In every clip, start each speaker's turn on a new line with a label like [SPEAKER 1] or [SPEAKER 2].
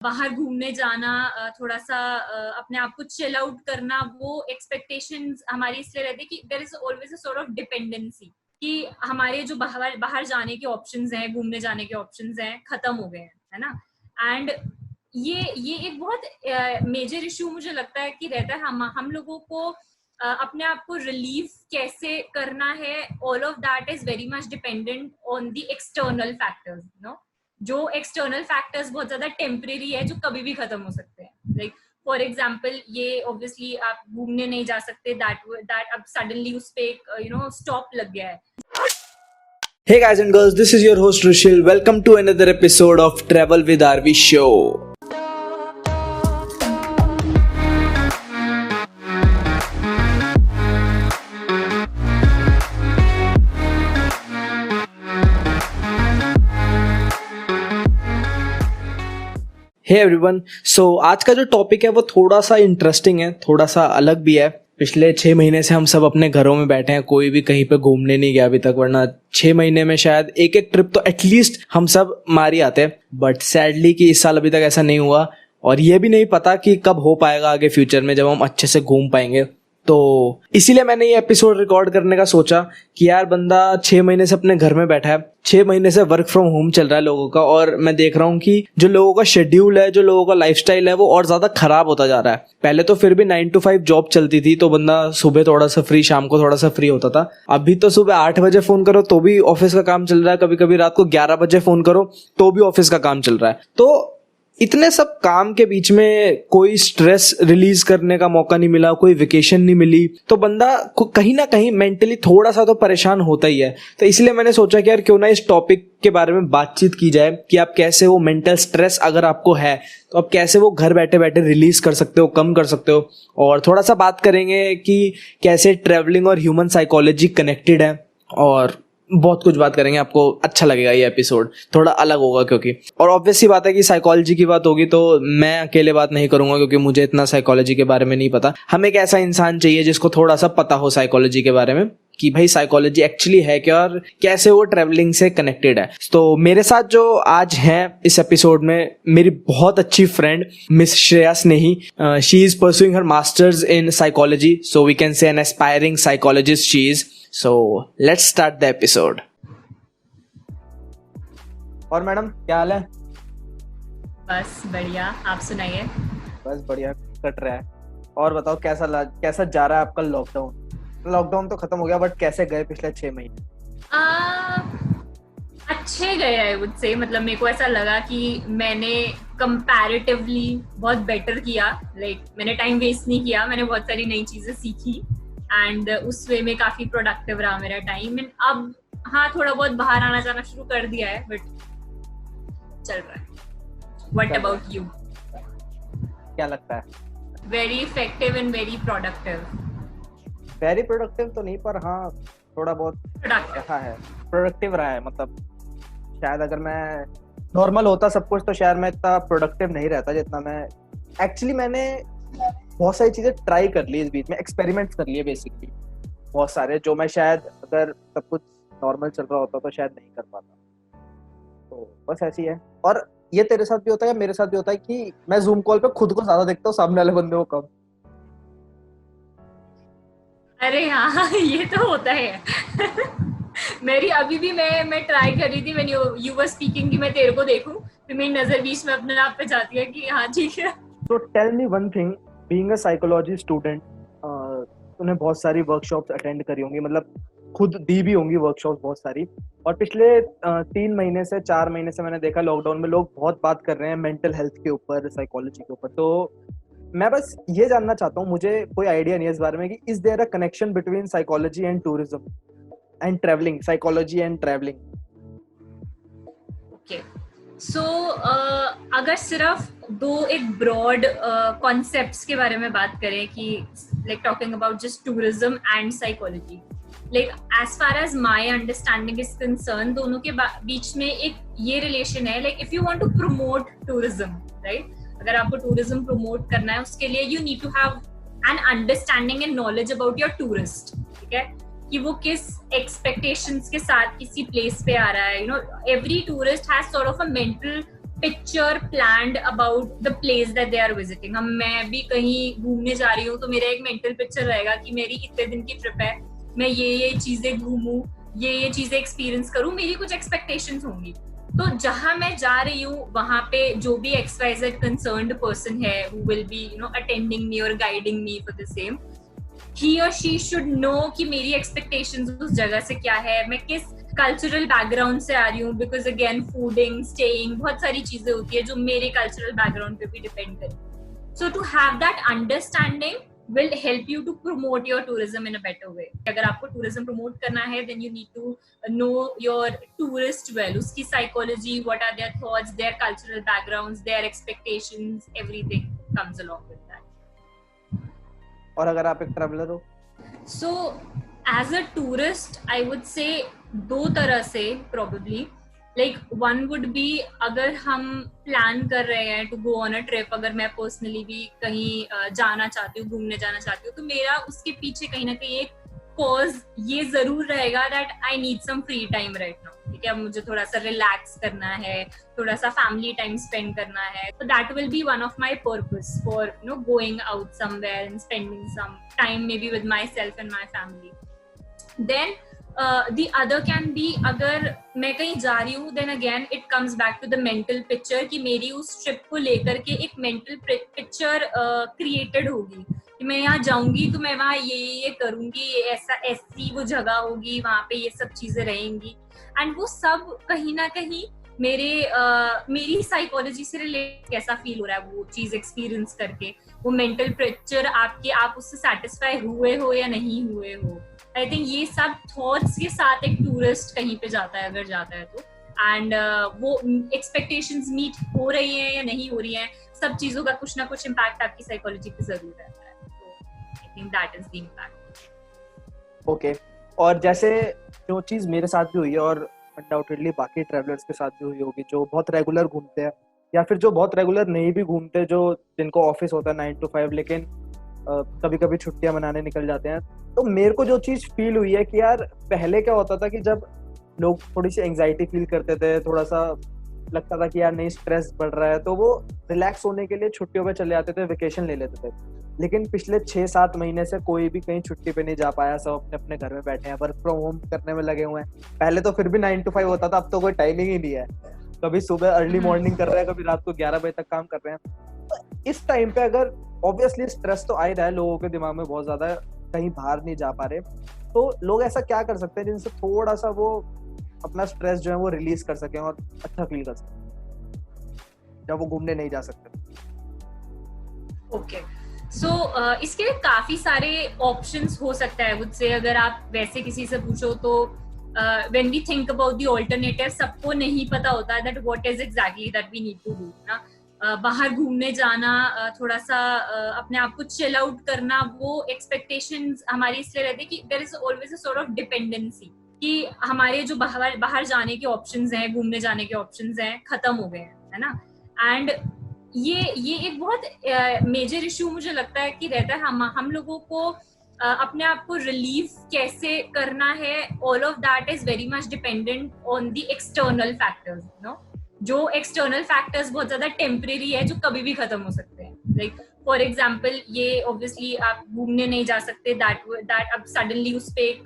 [SPEAKER 1] बाहर घूमने जाना, थोड़ा सा अपने आप को चिल आउट करना, वो एक्सपेक्टेशंस हमारी इसलिए रहती है कि there is always a sort of dependency कि हमारे जो बाहर बाहर जाने के ऑप्शंस हैं, घूमने जाने के ऑप्शंस हैं, खत्म हो गए हैं, है ना। एंड ये एक बहुत मेजर इशू मुझे लगता है कि रहता है हम लोगों को अपने आप को रिलीव कैसे करना है। All of that is very much dependent on the external factors, जो एक्सटर्नल फैक्टर्स बहुत ज्यादा टेम्परेरी है, जो कभी भी खत्म हो सकते हैं। लाइक फॉर एग्जाम्पल, ये ऑब्वियसली आप घूमने नहीं जा सकते, दैट अब सडनली उस पे एक स्टॉप लग गया है।
[SPEAKER 2] Hey guys and girls, this is your host Rushil. Welcome to another episode of Travel with RV Show. Hey everyone, so आज का जो टॉपिक है वो थोड़ा सा इंटरेस्टिंग है, थोड़ा सा अलग भी है। पिछले 6 महीने से हम सब अपने घरों में बैठे हैं, कोई भी कहीं पे घूमने नहीं गया अभी तक, वरना 6 महीने में शायद एक एक ट्रिप तो एटलीस्ट हम सब मार ही आते हैं। बट सैडली कि इस साल अभी तक ऐसा नहीं हुआ, और ये भी नहीं पता कि कब हो पाएगा आगे फ्यूचर में, जब हम अच्छे से घूम पाएंगे। तो इसीलिए मैंने ये एपिसोड रिकॉर्ड करने का सोचा कि यार बंदा 6 महीने से अपने घर में बैठा है, 6 महीने से वर्क फ्रॉम होम चल रहा है लोगों का, और मैं देख रहा हूँ कि जो लोगों का शेड्यूल है, जो लोगों का लाइफस्टाइल है, वो और ज्यादा खराब होता जा रहा है। पहले तो फिर भी 9 to 5 जॉब चलती थी, तो बंदा सुबह थोड़ा सा फ्री, शाम को थोड़ा सा फ्री होता था। अभी तो सुबह 8 बजे फोन करो तो भी ऑफिस का काम चल रहा है, कभी कभी रात को 11 बजे फोन करो तो भी ऑफिस का काम चल रहा है। तो इतने सब काम के बीच में कोई स्ट्रेस रिलीज करने का मौका नहीं मिला, कोई वेकेशन नहीं मिली, तो बंदा कहीं ना कहीं मेंटली थोड़ा सा तो परेशान होता ही है। तो इसलिए मैंने सोचा कि यार क्यों ना इस टॉपिक के बारे में बातचीत की जाए कि आप कैसे वो मेंटल स्ट्रेस अगर आपको है तो आप कैसे वो घर बैठे बैठे रिलीज कर सकते हो, कम कर सकते हो। और थोड़ा सा बात करेंगे कि कैसे ट्रैवलिंग और ह्यूमन साइकोलॉजी कनेक्टेड है, और बहुत कुछ बात करेंगे। आपको अच्छा लगेगा ये एपिसोड, थोड़ा अलग होगा क्योंकि, और ऑब्वियस सी बात है कि साइकोलॉजी की बात होगी तो मैं अकेले बात नहीं करूंगा क्योंकि मुझे इतना साइकोलॉजी के बारे में नहीं पता। हमें एक ऐसा इंसान चाहिए जिसको थोड़ा सा पता हो साइकोलॉजी के बारे में, कि भाई साइकोलॉजी एक्चुअली है क्या और कैसे वो ट्रैवलिंग से कनेक्टेड है। तो मेरे साथ जो आज हैं इस एपिसोड में, मेरी बहुत अच्छी friend miss Shreya Snehi. She is pursuing her masters in psychology, so we can say an aspiring psychologist she is. So let's start the episode. और मैडम क्या हाल है?
[SPEAKER 1] बस बढ़िया, आप सुनाइए।
[SPEAKER 2] बस बढ़िया कट रहा है। और बताओ कैसा जा रहा है आपका लॉकडाउन? लॉकडाउन तो खत्म हो गया, बट कैसे गए पिछले 6 महीने?
[SPEAKER 1] अच्छे गए आई वुड से। मतलब मेरे को ऐसा लगा कि मैंने कंपैरेटिवली बहुत बेटर किया। लाइक मैंने टाइम वेस्ट नहीं किया, मैंने बहुत सारी नई चीजें सीखी, एंड उस वे में काफी प्रोडक्टिव रहा मेरा टाइम। एंड अब हाँ, थोड़ा बहुत बाहर आना जाना शुरू कर दिया है, बट चल रहा है। What about you?
[SPEAKER 2] क्या लगता है?
[SPEAKER 1] Very effective and very productive.
[SPEAKER 2] Very productive तो नहीं, पर हाँ थोड़ा बहुत प्रोडक्टिव रहा है। मतलब शायद अगर मैं नॉर्मल होता सब कुछ तो शायद मैं इतना प्रोडक्टिव नहीं रहता जितना मैं एक्चुअली। मैंने बहुत सारी चीजें ट्राई कर ली इस बीच में, एक्सपेरिमेंट्स कर लिए बेसिकली बहुत सारे, जो मैं शायद अगर सब कुछ नॉर्मल चल रहा होता तो शायद नहीं कर पाता। तो बस ऐसी है। और ये तेरे साथ भी होता है या मेरे साथ भी होता है कि मैं जूम कॉल पे खुद को ज्यादा देखता हूँ, सामने वाले बंदे को कम।
[SPEAKER 1] अरे हाँ ये तो होता है मेरी अभी भी मैं ट्राई कर रही थी व्हेन यू वर स्पीकिंग कि मैं तेरे को देखूं, फिर मेरी नजर बीच में अपने आप पे जाती है कि हाँ ठीक है। तो
[SPEAKER 2] tell me one thing, being a psychology student, तूने बहुत सारी वर्कशॉप्स अटेंड करी होंगी, मतलब खुद दी भी होंगी वर्कशॉप्स बहुत सारी। और पिछले 3 महीने से 4 महीने से मैंने देखा लॉकडाउन में लोग बहुत बात कर रहे हैं मेंटल हेल्थ के ऊपर, साइकोलॉजी के ऊपर। तो मैं बस ये जानना चाहता हूँ, मुझे कोई आइडिया नहीं है इस बारे में, कि is there a connection between psychology and tourism and travelling, psychology and travelling?
[SPEAKER 1] Okay, so अगर सिर्फ एक ब्रॉड कॉन्सेप्ट्स के बारे में बात करें कि like talking about just tourism and psychology, like as far as my understanding is concern, दोनों के बीच में एक ये रिलेशन है। Like if you want to promote tourism, right, अगर आपको टूरिज्म प्रमोट करना है उसके लिए you need to have an understanding and knowledge about your tourist, ठीक है, कि वो किस एक्सपेक्टेशंस के साथ किसी प्लेस पे आ रहा है। Every tourist has sort of a mental picture planned about the place that they are visiting. मैं भी कहीं घूमने जा रही हूँ तो मेरा एक मेंटल पिक्चर रहेगा कि मेरी इतने दिन की ट्रिप है, मैं ये चीजें घूमूं, ये चीजें एक्सपीरियंस करूं, मेरी कुछ एक्सपेक्टेशंस होंगी. तो जहां मैं जा रही हूँ वहां पे जो भी XYZ कंसर्न्ड पर्सन है who will be attending me or guiding me for the same, he or she should know कि मेरी expectations उस जगह से क्या है, मैं किस कल्चरल बैकग्राउंड से आ रही हूँ. बिकॉज अगेन फूडिंग, स्टेइंग, बहुत सारी चीजें होती है जो मेरे कल्चरल बैकग्राउंड पे भी डिपेंड करें. So to have that understanding will help you to promote your tourism in a better way. अगर आपको tourism promote करना है then you need to know your tourist well, उसकी psychology, what are their thoughts, their cultural backgrounds, their expectations, everything comes along with that.
[SPEAKER 2] और अगर आप एक traveller हो?
[SPEAKER 1] So as a tourist I would say दो तरह से probably. Like one would be अगर हम प्लान कर रहे हैं to go on a trip, अगर मैं पर्सनली भी कहीं जाना चाहती हूँ, घूमने जाना चाहती हूँ, तो मेरा उसके पीछे कहीं ना कहीं एक कॉज ये जरूर रहेगा that I need some free time right now. ठीक है, मुझे थोड़ा सा रिलैक्स करना है, थोड़ा सा फैमिली टाइम स्पेंड करना है. So that will be one of my purpose for going out somewhere and spending some time maybe with myself and my family. Then the other can be अगर मैं कहीं जा रही हूँ then again it comes back to the mental picture कि मेरी उस trip को लेकर के एक mental picture created होगी कि मैं यहाँ जाऊंगी तो मैं वहाँ ये करूंगी, ऐसी वो जगह होगी, वहाँ पे ये सब चीजें रहेंगी. एंड वो सब कहीं ना कहीं मेरी साइकोलॉजी से रिलेटेड कैसा फील हो रहा है वो चीज एक्सपीरियंस करके, वो मेंटल पिक्चर आप उससे सेटिस्फाई हुए हो या नहीं हुए हो. आई थिंक ये सब थॉट्स के साथ एक टूरिस्ट कहीं पे जाता है अगर जाता है तो, एंड वो एक्सपेक्टेशंस मीट हो रही है या नहीं हो रही है, सब चीजों का कुछ ना कुछ इम्पैक्ट आपकी साइकोलॉजी पे जरूर रहता है. तो आई think that is the impact.
[SPEAKER 2] Okay. और जैसे जो चीज मेरे साथ भी हुई है और अनडाउटेडली बाकी ट्रैवलर्स के साथ भी हुई होगी जो बहुत रेगुलर घूमते हैं या फिर जो बहुत रेगुलर नहीं भी घूमते, जो जिनको ऑफिस होता है 9 to 5 लेकिन कभी कभी छुट्टियां मनाने निकल जाते हैं. तो मेरे को जो चीज फील हुई है कि यार पहले क्या होता था कि जब लोग थोड़ी सी एंजाइटी फील करते थे, थोड़ा सा लगता था कि यार नहीं स्ट्रेस बढ़ रहा है, तो वो रिलैक्स होने के लिए छुट्टियों पे चले जाते थे, वेकेशन ले लेते थे. लेकिन पिछले 6-7 महीने से कोई भी कहीं छुट्टी पे नहीं जा पाया, सब अपने अपने घर में बैठे हैं, वर्क फ्रॉम होम करने में लगे हुए हैं. पहले तो फिर भी 9 to 5 होता था, अब तो कोई टाइमिंग ही नहीं है. कभी सुबह अर्ली मॉर्निंग कर रहे हैं, कभी रात को 11 बजे तक काम कर रहे हैं. तो इस टाइम पे अगर ऑब्वियसली स्ट्रेस तो आ ही रहा है लोगों के दिमाग में बहुत ज्यादा, कहीं बाहर नहीं जा पा रहे, तो लोग ऐसा क्या कर सकते हैं जिनसे थोड़ा सा वो अपना स्ट्रेस जो है वो रिलीज कर सकें और अच्छा फील कर सकें जब वो घूमने नहीं जा सकते?
[SPEAKER 1] ओके. सो इसके लिए काफी सारे ऑप्शंस हो सकता है मुझसे. अगर आप वैसे किसी से पूछो तो when we think about the alternative, सबको नहीं पता होता है that what is exactly that we need to do ना. बाहर घूमने जाना, थोड़ा सा अपने आप को चिल आउट करना, वो एक्सपेक्टेशंस हमारी इसलिए रहती है कि there is always a sort of dependency कि हमारे जो बाहर जाने के ऑप्शंस हैं, घूमने जाने के ऑप्शंस हैं, खत्म हो गए हैं, है ना. एंड ये एक बहुत मेजर इशू मुझे लगता है कि रहता है हम लोगों को अपने आप को रिलीव कैसे करना है. All of that is very much dependent on the external factors. जो एक्सटर्नल फैक्टर्स बहुत ज्यादा टेम्परेरी है, जो कभी भी खत्म हो सकते हैं. लाइक फॉर एग्जाम्पल ये ऑब्वियसली आप घूमने नहीं जा सकते, दैट अब सडनली उस पे एक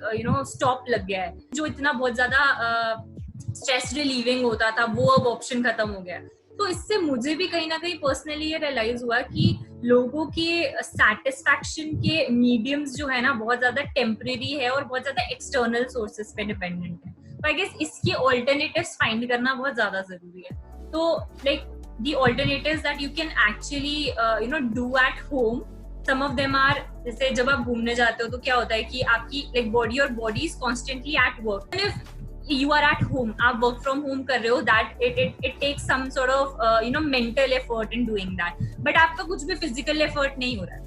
[SPEAKER 1] स्टॉप लग गया है. जो इतना बहुत ज्यादा स्ट्रेस रिलीविंग होता था वो अब ऑप्शन खत्म हो गया. तो इससे मुझे भी कहीं ना कहीं पर्सनली ये रियलाइज हुआ कि लोगों के सेटिस्फैक्शन के मीडियम्स जो है ना बहुत ज्यादा टेम्परेरी है और बहुत ज्यादा एक्सटर्नल सोर्सेस पे डिपेंडेंट है. तो आई गेस इसके ऑल्टरनेटिव्स फाइंड करना बहुत ज्यादा जरूरी है. तो like the alternatives that you can actually do at home, some of them are, जैसे जब आप घूमने जाते हो तो क्या होता है कि आपकी like body is constantly at work. If you are at home, आप work from home कर रहे हो, that it takes some sort of mental effort in doing that, but आपका कुछ भी physical effort नहीं हो रहा है.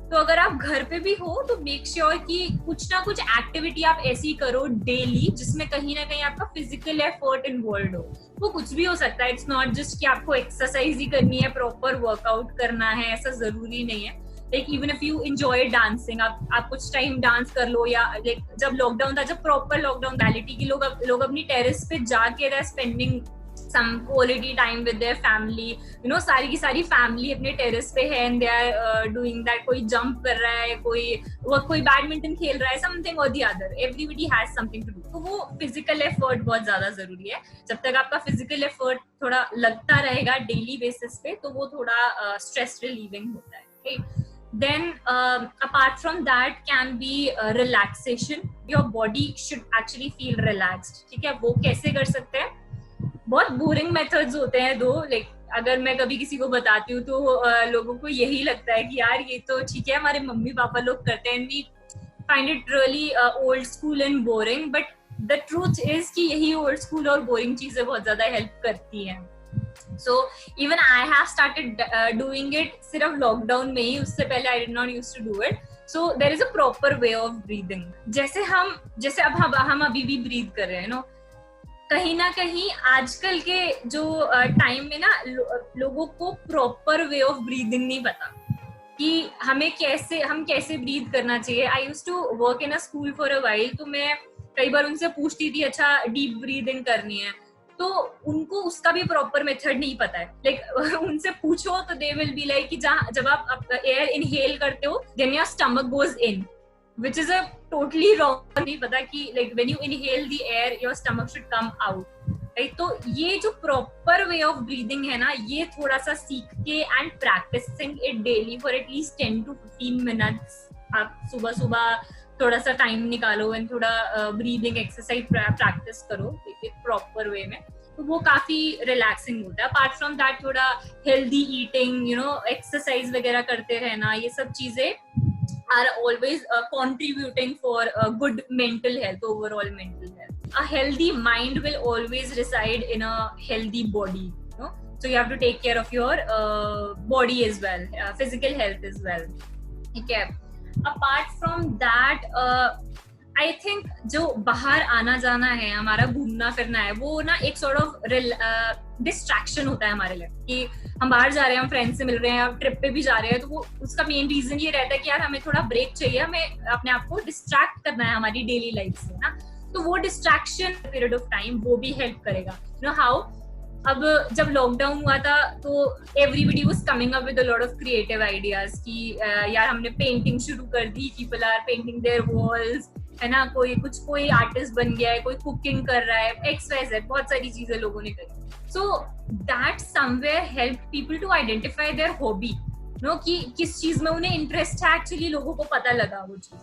[SPEAKER 1] तो अगर आप घर पे भी हो तो मेक श्योर कि कुछ ना कुछ एक्टिविटी आप ऐसी करो डेली जिसमें कहीं ना कहीं आपका फिजिकल एफर्ट इन्वॉल्व हो. वो कुछ भी हो सकता है. इट्स नॉट जस्ट कि आपको एक्सरसाइज ही करनी है, प्रॉपर वर्कआउट करना है, ऐसा जरूरी नहीं है. Like even if you enjoy dancing, आप कुछ टाइम डांस कर लो. या लाइक जब लॉकडाउन था, जब प्रॉपर लॉकडाउन रियलिटी की लोग अपनी टेरेस पे जाके spending some quality time with their family, you know, सारी की सारी family अपने terrace पे है and they are doing that, कोई jump कर रहा है, कोई बैडमिंटन खेल रहा है, something or the other, everybody has something to do. तो वो physical effort बहुत ज्यादा जरूरी है. जब तक आपका physical effort थोड़ा लगता रहेगा daily basis पे, तो वो थोड़ा stress relieving होता है. Okay? Then apart from that can be relaxation. Your body should actually feel relaxed. ठीक है, वो कैसे कर सकते हैं? बहुत बोरिंग मेथड्स होते हैं दो, लाइक अगर मैं कभी किसी को बताती हूँ तो लोगों को यही लगता है कि यार ये तो ठीक है हमारे मम्मी पापा लोग करते हैं, we find it really old school and boring, but the truth is कि यही ओल्ड स्कूल और बोरिंग चीजें बहुत ज्यादा हेल्प करती हैं. So even I have started doing it सिर्फ लॉकडाउन में ही, उससे पहले I did not used to do it. So there is a proper way of breathing. जैसे अब हम अभी भी ब्रीथ कर रहे हैं, नो, कहीं ना कहीं आजकल के जो टाइम में ना लोगों को प्रॉपर वे ऑफ ब्रीदिंग नहीं पता कि हम कैसे ब्रीथ करना चाहिए. I used to work in a school for a while, तो मैं कई बार उनसे पूछती थी अच्छा डीप ब्रीदिंग करनी है, तो उनको उसका भी प्रॉपर मेथड नहीं पता है. लाइक उनसे पूछो तो दे विल बी लाइक कि जब आप एयर इनहेल करते हो then your stomach goes in, which is a totally wrong. नहीं पता कि like when you inhale the air your stomach should come out, right? तो ये जो proper way of breathing है ना, ये थोड़ा सा सीख के and practicing it daily for at least 10 to 15 minutes. आप सुबह थोड़ा सा टाइम निकालो and थोड़ा breathing exercise practice करो एक proper way में, तो वो काफी relaxing होता है. Apart from that थोड़ा healthy eating, you know, exercise वगैरह करते रहना, ये सब चीजें are always contributing for good mental health, overall mental health. A healthy mind will always reside in a healthy body, you know? So you have to take care of your body as well, physical health as well. Okay. Apart from that, I think जो बाहर आना जाना है, हमारा घूमना फिरना है, वो ना एक sort of डिस्ट्रैक्शन होता है हमारे लिए कि हम बाहर जा रहे हैं, हम फ्रेंड्स से मिल रहे हैं, ट्रिप पे भी जा रहे हैं, तो वो उसका मेन रीजन ये रहता है कि यार हमें थोड़ा ब्रेक चाहिए, हमें अपने आप को डिस्ट्रैक्ट करना है हमारी डेली लाइफ से ना. तो वो डिस्ट्रैक्शन पीरियड ऑफ टाइम वो भी हेल्प करेगा. यू नो हाउ, अब जब लॉकडाउन हुआ था तो everybody was coming up with a lot of creative ideas कि यार हमने पेंटिंग शुरू कर दी, people are painting their walls, है ना, कोई आर्टिस्ट बन गया है, कोई कुकिंग कर रहा है, XYZ बहुत सारी चीजें लोगों ने करी. So that somewhere helped people to identify their hobby, no, कि किस चीज में उन्हें इंटरेस्ट है. एक्चुअली लोगों को पता लगा वो चीज.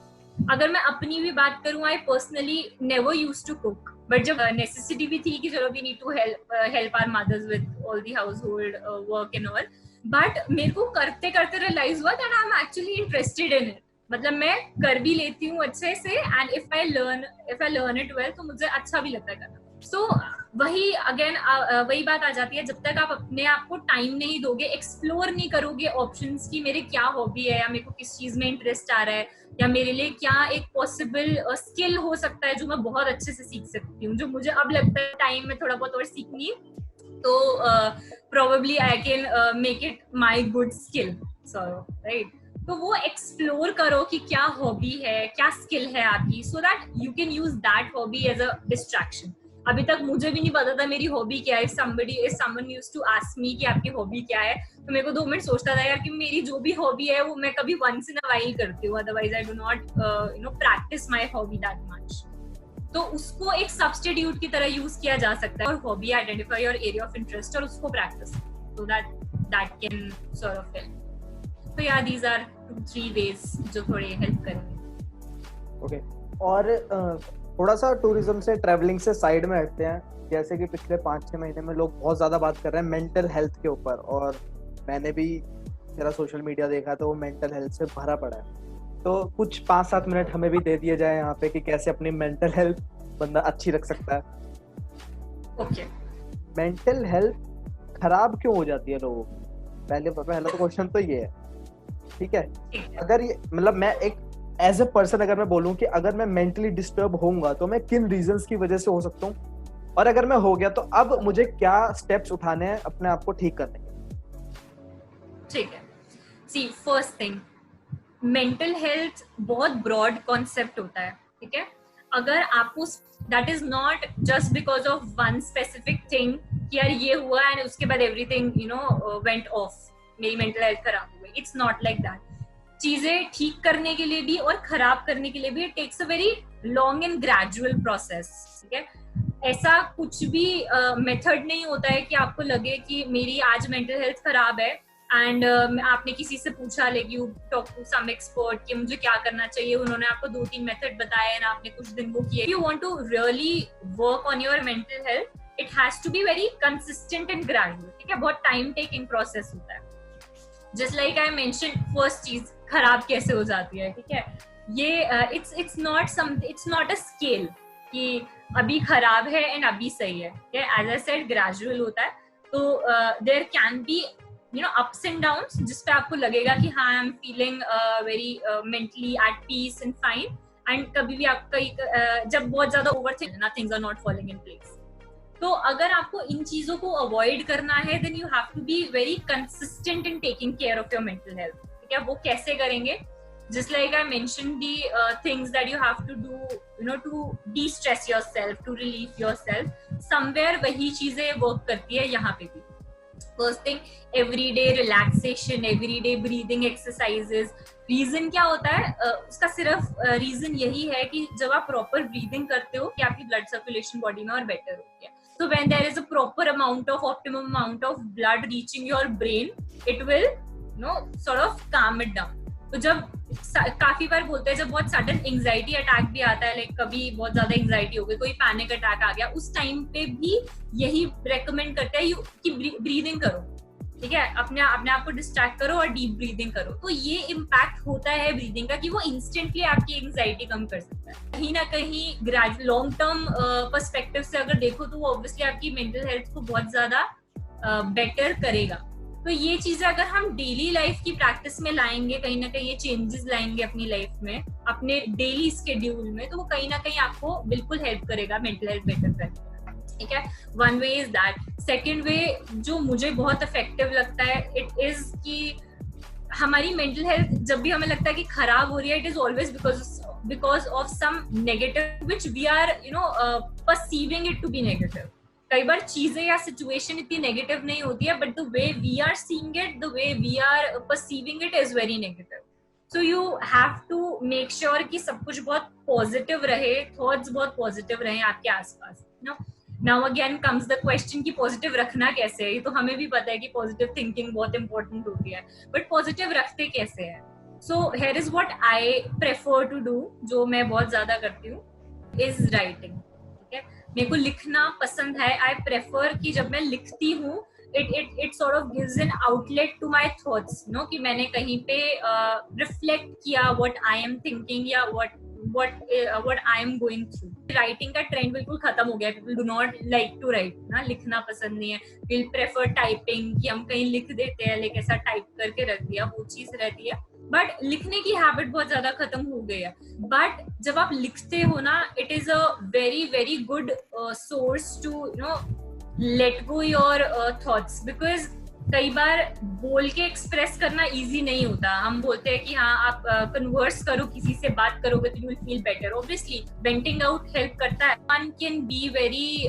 [SPEAKER 1] अगर मैं अपनी भी बात करूं, I personally never used to cook, but जब नेसेसिटी भी थी कि चलो we need to help our mothers with all the household work and all, but मेरे को करते करते रियलाइज हुआ that I am actually interested in it. मतलब मैं कर भी लेती हूँ अच्छे से, and if I learn it well तो मुझे अच्छा भी लगता है करना. सो वही अगेन वही बात आ जाती है, जब तक आप अपने आप को टाइम नहीं दोगे, एक्सप्लोर नहीं करोगे ऑप्शंस की मेरे क्या हॉबी है, या मेरे को किस चीज में इंटरेस्ट आ रहा है, या मेरे लिए क्या एक पॉसिबल स्किल हो सकता है जो मैं बहुत अच्छे से सीख सकती हूँ, जो मुझे अब लगता है टाइम में थोड़ा बहुत और सीखनी, तो probably I can make it my good skill. So right, तो वो एक्सप्लोर करो कि क्या हॉबी है, क्या स्किल है आपकी, so that you can use that hobby as a distraction. अभी तक मुझे भी नहीं पता था मेरी हॉबी क्या है. If someone used to ask me कि आपकी हॉबी क्या है, तो मेरे को 2 मिनट सोचता था यार कि मेरी जो भी हॉबी है वो मैं कभी वंस इन अ व्हाइल करती हूँ, otherwise I do not practice my hobby that much. तो उसको एक सब्स्टिट्यूट की तरह यूज किया जा सकता है, और hobby identify your area of interest और उसको practice, so that can sort of help. तो यार दीज आर 2-3 वेज जो थोड़े हेल्प करेंगे.
[SPEAKER 2] ओके, और थोड़ा सा टूरिज्म से, ट्रैवलिंग से साइड में हटते हैं. जैसे कि पिछले 5-6 महीने में लोग बहुत ज़्यादा बात कर रहे हैं मेंटल हेल्थ के ऊपर, और मैंने भी मेरा सोशल मीडिया देखा तो वो मेंटल हेल्थ से भरा पड़ा है. तो कुछ 5-7 मिनट हमें भी दे दिए जाए यहाँ पे कि कैसे अपनी मेंटल हेल्थ बंदा अच्छी रख सकता है.
[SPEAKER 1] ओके,
[SPEAKER 2] मेंटल हेल्थ खराब क्यों हो जाती है लोगों की? पहला तो क्वेश्चन तो ये है. ठीक है, अगर ये मतलब मैं एक एज ए पर्सन अगर मैं बोलूं कि अगर मैं मेंटली डिस्टर्ब होऊंगा तो मैं किन रीजंस की वजह से हो सकता हूँ, और अगर मैं हो गया तो अब मुझे क्या स्टेप्स उठाने हैं अपने आप को ठीक करने के.
[SPEAKER 1] ठीक है, सी फर्स्ट थिंग, मेंटल हेल्थ बहुत ब्रॉड कॉन्सेप्ट होता है. ठीक है, अगर आपको that is not just because of one specific thing कि यार ये हुआ एंड उसके बाद एवरीथिंग वेंट ऑफ, मेरी मेंटल हेल्थ खराब हो गई. It's not like that. चीजें ठीक करने के लिए भी और खराब करने के लिए भी it takes a very long and gradual process. ठीक है, ऐसा कुछ भी मेथड नहीं होता है कि आपको लगे कि मेरी आज मेंटल हेल्थ खराब है एंड आपने किसी से पूछा, like you talk to some expert कि मुझे क्या करना चाहिए, उन्होंने आपको 2-3 मेथड बताए एंड आपने कुछ दिन वो किए. You want to really work on your mental health, it has to be very consistent and gradual. ठीक है, बहुत टाइम टेकिंग प्रोसेस होता है. Just like I mention, first चीज खराब कैसे हो जाती है. ठीक है, ये इट्स नॉट अ स्केल कि अभी खराब है एंड अभी सही है. एज आई सेड, ग्रेजुअल होता है. तो there can be ups and downs, जिस पे आपको लगेगा कि हाँ, I am feeling very mentally at peace and fine. And कभी भी आपका जब बहुत ज्यादा ओवरथिंक ना, things are not falling in place. तो अगर आपको इन चीजों को अवॉइड करना है, then you have to be very consistent in taking care of your mental health. ठीक है, वो कैसे करेंगे? Just like I mentioned, the things that you have to do, to de-stress yourself, to relieve yourself. Somewhere वही चीजें work करती है यहाँ पे भी. First thing, everyday relaxation, everyday breathing exercises. Reason क्या होता है? उसका सिर्फ रीजन यही है कि जब आप प्रॉपर ब्रीदिंग करते हो कि आपकी ब्लड सर्कुलेशन बॉडी में और बेटर होती है. So when there is a proper amount of optimum amount of blood reaching your brain, it will sort of calm it down. तो जब काफी बार बोलते हैं, जब बहुत सडन एंजाइटी अटैक भी आता है, लाइक कभी बहुत ज्यादा एंजाइटी हो गई, कोई पैनिक अटैक आ गया, उस टाइम पे भी यही रेकमेंड करते हैं कि ब्रीदिंग करो. ठीक है, अपने आप को डिस्ट्रैक्ट करो और डीप ब्रीदिंग करो. तो ये इम्पैक्ट होता है ब्रीदिंग का कि वो इंस्टेंटली आपकी एंजाइटी कम कर सकता है. कहीं ना कहीं लॉन्ग टर्म पर्सपेक्टिव से अगर देखो तो वो ऑब्वियसली आपकी मेंटल हेल्थ को बहुत ज्यादा बेटर करेगा. तो ये चीजें अगर हम डेली लाइफ की प्रैक्टिस में लाएंगे, कहीं ना कहीं ये चेंजेस लाएंगे अपनी लाइफ में, अपने डेली स्केड्यूल में, तो वो कहीं ना कहीं आपको बिल्कुल हेल्प करेगा मेंटल हेल्थ बेटर करने. ठीक है, one way is that. Second way जो मुझे बहुत इफेक्टिव लगता है, इट इज कि हमारी मेंटल हेल्थ जब भी हमें लगता है कि खराब हो रही है, it is always because of some negative which we are perceiving it to be negative. कई बार चीजें या सिचुएशन इतनी नेगेटिव नहीं होती है, but the way we are seeing it, the way we are perceiving it is very negative. So you have to make sure कि सब कुछ बहुत पॉजिटिव रहे, थॉट्स बहुत पॉजिटिव रहे आपके आसपास. Now again comes the question कि पॉजिटिव रखना कैसे है. ये तो हमें भी पता है कि पॉजिटिव थिंकिंग बहुत इंपॉर्टेंट होती है, बट पॉजिटिव रखते कैसे है? So here is what I prefer to do, जो मैं बहुत ज्यादा करती हूँ, इज राइटिंग. मेरे को लिखना पसंद है. आई प्रेफर कि जब मैं लिखती हूँ, it sort of gives an outlet to my thoughts, कि मैंने कहीं पे रिफ्लेक्ट किया व्हाट आई एम थिंकिंग या what I am going through. Writing का ट्रेंड बिल्कुल खत्म हो गया. People do not like to write ना, लिखना पसंद नहीं है. विल प्रेफर टाइपिंग, कि हम कहीं लिख देते हैं, लाइक ऐसा टाइप करके रख दिया, वो चीज रहती है. बट लिखने की हैबिट बहुत ज्यादा खत्म हो गई है. बट जब आप लिखते हो ना, it is a very very good source to let go your thoughts. Because कई बार बोल के एक्सप्रेस करना इजी नहीं होता. हम बोलते हैं कि हाँ, आप कन्वर्स करो, किसी से बात करोगे तो you will feel better. Obviously venting out help करता है. One can be very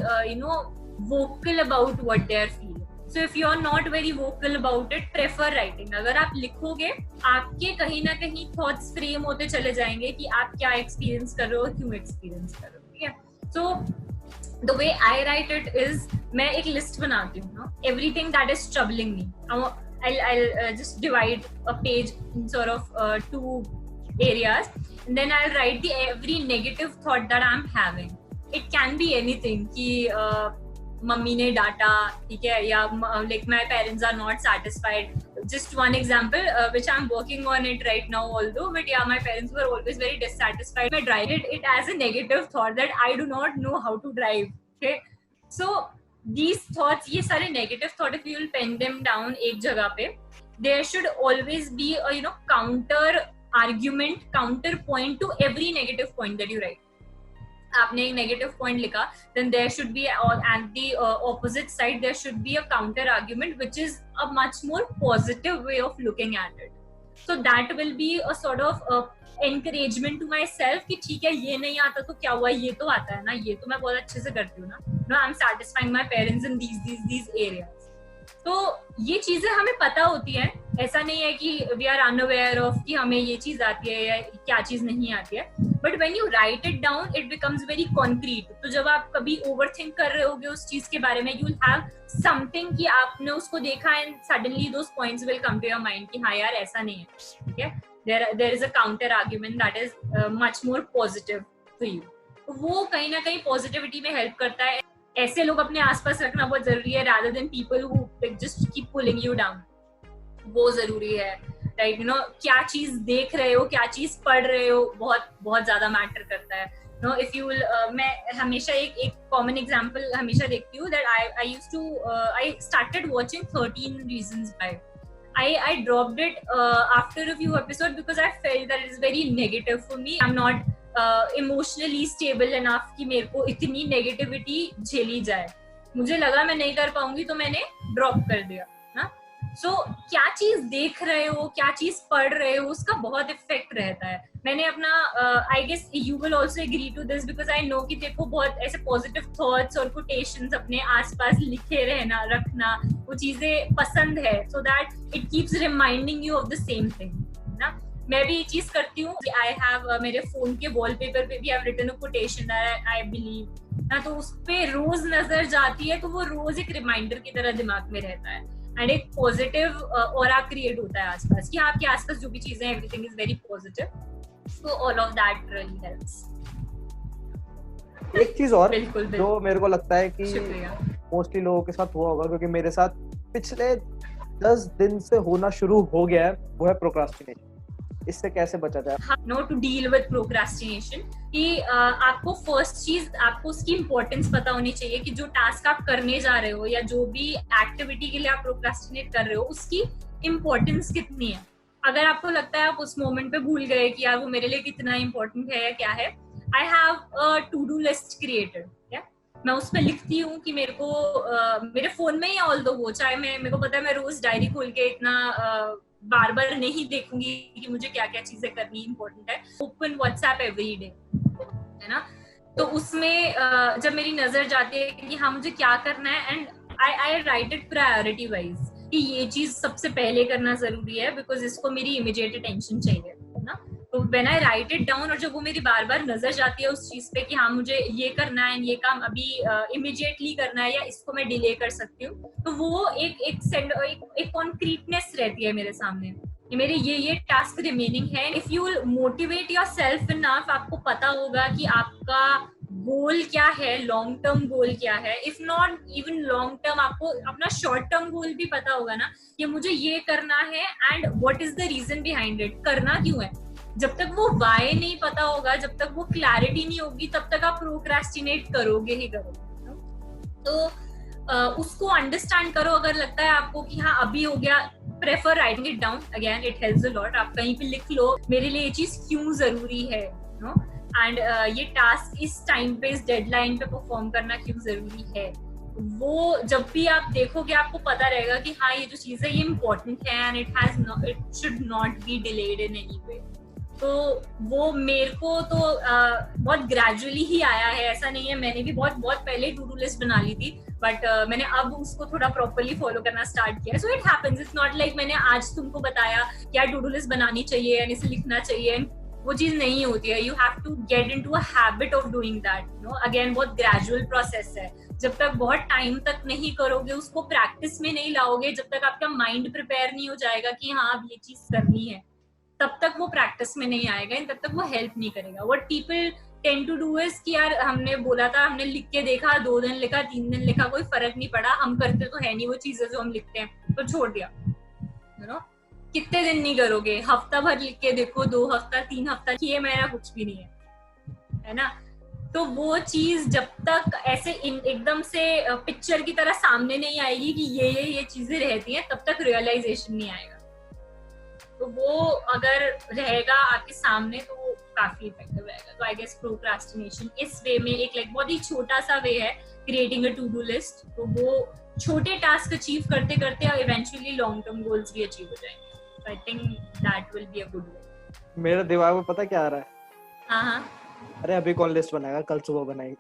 [SPEAKER 1] vocal about what they are feeling. So if you are not very vocal about it, prefer writing. अगर आप लिखोगे, आपके कहीं ना कहीं thoughts frame होते चले जाएंगे कि आप क्या experience कर रहे हो, क्यों experience कर रहे हो. ठीक है, so the way I write it is, मैं एक list बनाती हूँ, everything that is troubling me. I'll just divide a page in sort of 2 areas, and then I'll write the every negative thought that I'm having. It can be anything कि मम्मी ने डांटा, ठीक है, या like my parents are not satisfied. Just one example which I am working on it right now although, but yeah my parents were always very dissatisfied. I drive it as a negative thought that I do not know how to drive. Okay, so these thoughts, ये सारे negative thought, if you will pen them down एक जगह पे, there should always be a counter argument, counter point two every negative point that you right. आपने एक negative point लिखा, then there should be at the opposite side there should be a counter argument which is a much more positive way of looking at it. So that will be a sort of encouragement to myself कि ठीक है, ये नहीं आता तो क्या हुआ, ये तो आता है ना, ये तो मैं बहुत अच्छे से करती हूँ ना. No I am satisfying my parents in these areas. तो ये चीजें हमें पता होती है, ऐसा नहीं है कि वी आर अनअवेयर ऑफ कि हमें ये चीज आती है या क्या चीज नहीं आती है, but when you right it down it becomes very concrete. तो जब आप कभी ओवर थिंक कर रहे होगे उस चीज के बारे में, यू विल हैव समथिंग कि आपने उसको देखा and suddenly those points will come to your mind कि हाँ यार ऐसा नहीं है, ठीक है. There is a counter argument that is much more positive for you. वो कहीं ना कहीं पॉजिटिविटी में हेल्प करता है. ऐसे लोग अपने आसपास रखना बहुत जरूरी है rather than people who just keep pulling you down. वो जरूरी है, राइट. यू नो क्या चीज देख रहे हो, क्या चीज पढ़ रहे हो, बहुत बहुत ज्यादा मैटर करता है. नो इफ यू मैं हमेशा एक कॉमन एग्जांपल हमेशा देखती हूँ that I started watching 13 Reasons Why. I dropped it after a few episodes because I felt that it is very negative for me. I'm not emotionally stable enough कि मेरे को इतनी नेगेटिविटी झेली जाए. मुझे लगा मैं नहीं कर पाऊंगी तो मैंने ड्रॉप कर दिया. सो क्या चीज देख रहे हो, क्या चीज पढ़ रहे हो, उसका बहुत इफेक्ट रहता है. मैंने अपना I guess you will also agree to this because I know कि देखो बहुत ऐसे पॉजिटिव थॉट्स और कोटेशंस अपने आसपास लिखे रहना रखना वो चीजें पसंद है, so that it keeps reminding you of the same thing ना. मैं भी ये चीज करती हूँ. आई हैव मेरे फोन के वॉलपेपर पे भी I have written a quotation I believe ना, तो उस पे रोज नजर जाती है तो वो रोज एक रिमाइंडर की तरह दिमाग में रहता है एंड एक पॉजिटिव ऑरा क्रिएट होता है आसपास कि आपके आसपास जो भी चीजें everything is very positive. So all of that really helps.
[SPEAKER 3] एक चीज और
[SPEAKER 1] बिल्कुल,
[SPEAKER 3] जो मेरे को लगता है कि
[SPEAKER 1] शुक्रिया.
[SPEAKER 3] मोस्टली लोगों के साथ हुआ होगा, क्योंकि मेरे साथ पिछले 10 दिन से होना शुरू हो गया है, वो है प्रोक्रास्टिनेशन. इससे कैसे बचा जाए?
[SPEAKER 1] Know to deal with procrastination कि आपको फर्स्ट चीज आपको उसकी इम्पोर्टेंस पता होनी चाहिए कि जो टास्क आप करने जा रहे हो या जो भी एक्टिविटी के लिए आप प्रोक्रास्टिनेट कर रहे हो उसकी इम्पोर्टेंस कितनी है. अगर आपको लगता है आप उस मोमेंट पे भूल गए कि यार वो मेरे लिए कितना इम्पोर्टेंट है या क्या है, I have a to do list created. मैं उस पर लिखती हूँ कि मेरे को मेरे फोन में ही ऑल दो वो चाहे मेरे को पता है मैं रोज डायरी खोल के इतना बार बार नहीं देखूंगी कि मुझे क्या क्या चीजें करनी इंपॉर्टेंट है. ओपन व्हाट्सएप एवरी डे है ना, तो उसमें जब मेरी नजर जाती है कि हाँ मुझे क्या करना है and I right it priority wise कि ये चीज सबसे पहले करना जरूरी है बिकॉज इसको मेरी इमीडिएट अटेंशन चाहिए ना. तो when I right it down और जब वो मेरी बार बार नजर जाती है उस चीज पे कि हाँ मुझे ये करना है, ये काम अभी इमीडिएटली करना है या इसको मैं डिले कर सकती हूँ, तो वो एक कॉन्क्रीटनेस रहती है मेरे सामने कि मेरे ये टास्क रिमेनिंग है. If you motivate your self enough, आपको पता होगा कि आपका गोल क्या है, लॉन्ग टर्म गोल क्या है. If not even long term, आपको अपना शॉर्ट टर्म गोल भी पता होगा ना कि मुझे ये करना है and what is the reason behind it, करना क्यों है. जब तक वो वाई नहीं पता होगा, जब तक वो क्लैरिटी नहीं होगी, तब तक आप प्रोक्रेस्टिनेट करोगे ही करोगे. तो उसको अंडरस्टैंड करो. अगर लगता है आपको कि हाँ अभी हो गया, prefer writing it down. Again it helps a lot. आप कहीं पे लिख लो मेरे लिए ये चीज क्यों जरूरी है नो, एंड ये टास्क इस टाइम पे इस डेडलाइन पे परफॉर्म करना क्यों जरूरी है. वो जब भी आप देखोगे आपको पता रहेगा कि हाँ ये जो चीज है ये इम्पोर्टेंट है and it should not be delayed in any way. तो वो मेरे को तो बहुत ग्रेजुअली ही आया है. ऐसा नहीं है, मैंने भी बहुत बहुत पहले टू डू लिस्ट बना ली थी बट मैंने अब उसको थोड़ा प्रॉपर्ली फॉलो करना स्टार्ट किया. So it happens. It's not like मैंने आज तुमको बताया क्या टू डू लिस्ट बनानी चाहिए एंड इसे लिखना चाहिए, वो चीज नहीं होती है. You have to get into a habit of doing that. No again बहुत ग्रेजुअल प्रोसेस है. जब तक बहुत टाइम तक नहीं करोगे, उसको प्रैक्टिस में नहीं लाओगे, जब तक आपका माइंड प्रिपेयर नहीं हो जाएगा कि हाँ अब ये चीज करनी है, तब तक वो प्रैक्टिस में नहीं आएगा एंड तब तक वो हेल्प नहीं करेगा. What people tend to do is कि यार हमने बोला था, हमने लिख के देखा, 2 दिन लिखा, 3 दिन लिखा, कोई फर्क नहीं पड़ा, हम करते तो है नहीं वो चीजें जो हम लिखते हैं, तो छोड़ दिया. यू नो कितने दिन नहीं करोगे, हफ्ता भर लिख के देखो, 2 हफ्ता 3 हफ्ता किए मेरा कुछ भी नहीं है ना. तो वो चीज जब तक ऐसे एकदम से पिक्चर की तरह सामने नहीं आएगी कि ये चीजें रहती हैं, तब तक रियलाइजेशन नहीं आएगा. तो वो अगर रहेगा आपके सामने तो वो काफी इफेक्टिव रहेगा. तो आई गेस प्रोक्रास्टिनेशन इस वे में एक लाइक बहुत ही छोटा सा वे है creating a to do list. तो वो छोटे टास्क अचीव करते करते इवेंचुअली लॉन्ग टर्म गोल्स भी अचीव हो जाएंगे. So I think that will be a good way.
[SPEAKER 3] मेरे दिमाग में पता क्या आ रहा है?
[SPEAKER 1] हाँ
[SPEAKER 3] अरे अभी कौन लिस्ट बनाएगा, कल सुबह बनाएगी.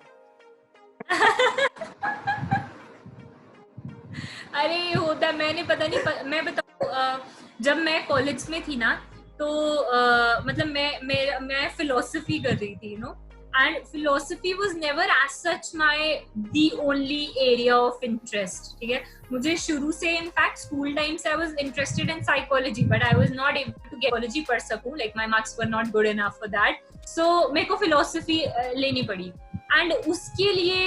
[SPEAKER 1] अरे होता, मैंने पता नहीं, मैं बताऊं, जब मैं कॉलेज में थी ना, तो मतलब मैं फिलोसफी कर रही थी, and philosophy was never as such my the only area of interest, ठीक है। मुझे शुरू से, इनफैक्ट स्कूल टाइम से I was interested in psychology, but I was not able to get psychology पढ़ सकूं, like my marks were not good enough for that, so मेरे को फिलोसफी लेनी पड़ी। एंड उसके लिए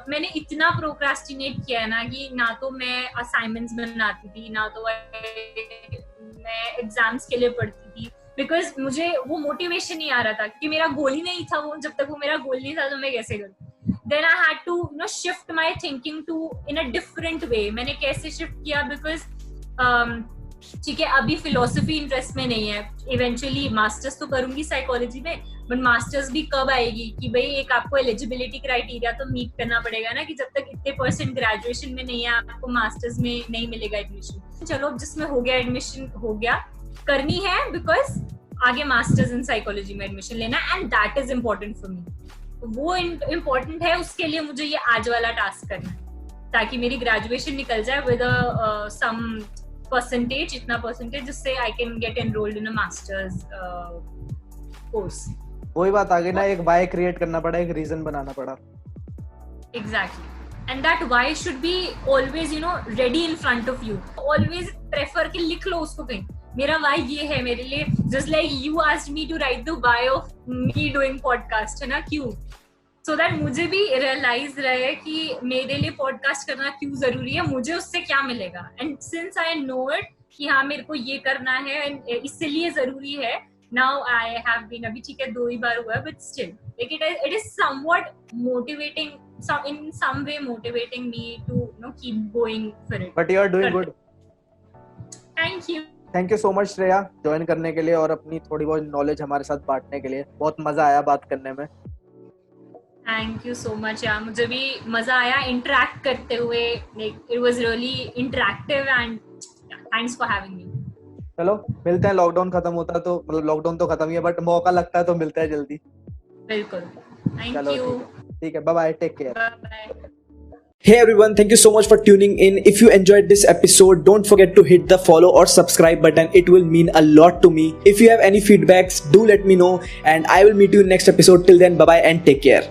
[SPEAKER 1] मैंने इतना प्रोक्रास्टिनेट किया है ना, कि ना तो मैं असाइनमेंट्स बनाती थी, ना तो मैं एग्जाम्स के लिए पढ़ती थी, बिकॉज मुझे वो मोटिवेशन नहीं आ रहा था, क्योंकि मेरा गोल ही नहीं था वो। जब तक वो मेरा गोल नहीं था तो मैं कैसे करूँ। Then I had to shift my thinking to in a different way. मैंने कैसे शिफ्ट किया, बिकॉज ठीक है, अभी फिलोसफी इंटरेस्ट में नहीं है, इवेंचुअली मास्टर्स तो करूंगी साइकोलॉजी में, बट मास्टर्स भी कब आएगी, कि भाई एक आपको एलिजिबिलिटी क्राइटेरिया तो मीट करना पड़ेगा ना, कि जब तक इतने % ग्रेजुएशन में नहीं है आपको मास्टर्स में नहीं मिलेगा एडमिशन। चलो, अब जिसमें हो गया एडमिशन हो गया, करनी है, बिकॉज आगे मास्टर्स इन साइकोलॉजी में एडमिशन लेना, and that is important for me. वो इम्पोर्टेंट है, उसके लिए मुझे ये आज वाला टास्क करना है, ताकि मेरी ग्रेजुएशन निकल जाए विद सम परसेंटेज, इतना परसेंटेज जिससे I can get enrolled in a masters course.
[SPEAKER 3] वही बात आ गई ना, एक वाई क्रिएट करना पड़ा, एक रीजन बनाना पड़ा।
[SPEAKER 1] Exactly. And that why should be always, ready in front of you. Always prefer कि लिख लो उसको कहीं, मेरा why ये है मेरे लिए, just like you asked me to write the why of me doing podcast, है ना, क्यों, so that मुझे भी realize रहे कि मेरे लिए podcast करना क्यों जरूरी है, मुझे उससे क्या मिलेगा। And since I know it कि हाँ मेरे को ये करना है, इसलिए जरूरी है, now I have been, अभी ठीक है 2 ही बार हुआ है, but still like it is somewhat motivating, in some way motivating me to keep going for it.
[SPEAKER 3] But you are doing good.
[SPEAKER 1] Thank you
[SPEAKER 3] so much Shreya, join करने के लिए और अपनी थोड़ी बहुत नॉलेज हमारे साथ बांटने के लिए। बहुत मजा आया बात करने में।
[SPEAKER 1] Thank you so much यार, मुझे भी मजा आया इंटरेक्ट करते हुए, like it was really interactive and thanks for having me.
[SPEAKER 3] चलो मिलते हैं, लॉकडाउन खत्म होता है तो, मतलब लॉकडाउन तो खत्म ही है, बट मौका लगता है तो मिलते हैं जल्दी।
[SPEAKER 1] बिल्कुल, थैंक यू,
[SPEAKER 3] ठीक है, bye bye, take care,
[SPEAKER 1] bye bye.
[SPEAKER 2] Hey everyone, thank you so much for tuning in. If you enjoyed this episode, don't forget to hit the follow or subscribe button. It will mean a lot to me. If you have any feedbacks, do let me know, and I will meet you in next episode. Till then, bye bye and take care.